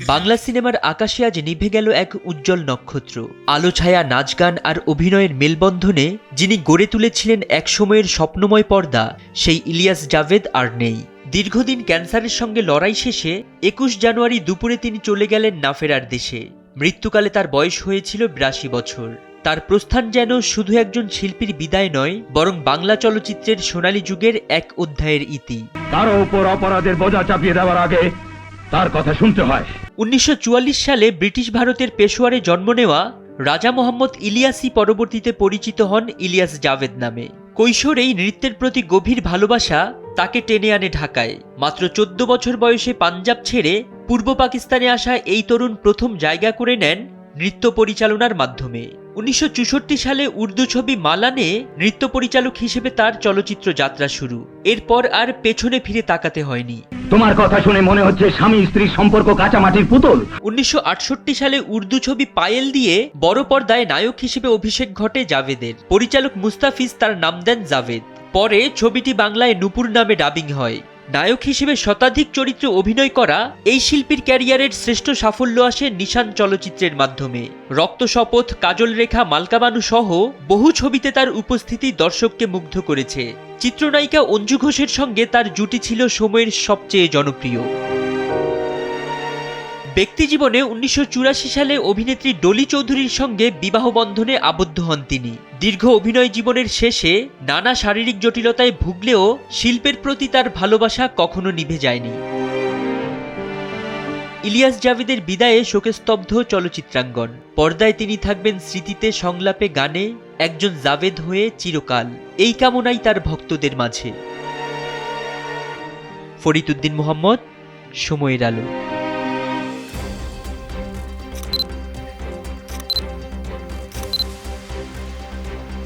বাংলা সিনেমার আকাশে আজ নিভে গেল এক উজ্জ্বল নক্ষত্র। আলো ছায়া, নাচ গান আর অভিনয়ের মেলবন্ধনে যিনি গড়ে তুলেছিলেন এক সময়ের স্বপ্নময় পর্দা, সেই ইলিয়াস জাভেদ আর নেই। দীর্ঘদিন ক্যান্সারের সঙ্গে লড়াই শেষে ২১ জানুয়ারি দুপুরে তিনি চলে গেলেন না ফেরার দেশে। মৃত্যুকালে তার বয়স হয়েছিল ৮২ বছর। তার প্রস্থান যেন শুধু একজন শিল্পীর বিদায় নয়, বরং বাংলা চলচ্চিত্রের সোনালী যুগের এক অধ্যায়ের ইতি। তার উপর অপরাধের বোঝা চাপিয়ে দেওয়ার আগে তার কথা শুনতে হয়। ১৯৪৪ সালে ব্রিটিশ ভারতের পেশোয়ারে জন্ম নেওয়া রাজা মোহাম্মদ ইলিয়াসই পরবর্তীতে পরিচিত হন ইলিয়াস জাভেদ নামে। কৈশোরেই নৃত্যের প্রতি গভীর ভালোবাসা তাকে টেনে আনে ঢাকায়। মাত্র ১৪ বছর বয়সে পাঞ্জাব ছেড়ে পূর্ব পাকিস্তানে আসা এই তরুণ প্রথম জায়গা করে নেন নৃত্য পরিচালনার মাধ্যমে। ১৯৬৪ সালে উর্দু ছবি মালানে নৃত্য পরিচালক হিসেবে তার চলচ্চিত্র যাত্রা শুরু। এরপর আর পেছনে ফিরে তাকাতে হয়নি। তোমার কথা শুনে মনে হচ্ছে স্বামী স্ত্রীর সম্পর্ক কাঁচামাটির পুতুল। ১৯৬৮ সালে উর্দু ছবি পায়েল দিয়ে বড় পর্দায় নায়ক হিসেবে অভিষেক ঘটে জাভেদের। পরিচালক মুস্তাফিজ তার নাম দেন জাভেদ। পরে ছবিটি বাংলায় নূপুর নামে ডাবিং হয়। নায়ক হিসেবে শতাধিক চরিত্রে অভিনয় করা এই শিল্পীর ক্যারিয়ারের শ্রেষ্ঠ সাফল্য আসে নিশান চলচ্চিত্রের মাধ্যমে। রক্ত শপথ, কাজল রেখা, মালকাবানু সহ বহু ছবিতে তার উপস্থিতি দর্শককে মুগ্ধ করেছে। চিত্রনায়িকা অঞ্জু ঘোষের সঙ্গে তার জুটি ছিল সময়ের সবচেয়ে জনপ্রিয়। ব্যক্তিজীবনে ১৯৮৪ সালে অভিনেত্রী ডলি চৌধুরীর সঙ্গে বিবাহ বন্ধনে আবদ্ধ হন তিনি। দীর্ঘ অভিনয় জীবনের শেষে নানা শারীরিক জটিলতায় ভুগলেও শিল্পের প্রতি তার ভালোবাসা কখনো নিভে যায়নি। ইলিয়াস জাভেদের বিদায়ে শোকস্তব্ধ চলচ্চিত্রাঙ্গন। পর্দায় তিনি থাকবেন স্মৃতিতে, সংলাপে, গানে একজন জাভেদ হয়ে চিরকাল, এই কামনাই তার ভক্তদের মাঝে। ফরিদ উদ্দিন মোহাম্মদ, সময়ের আলো।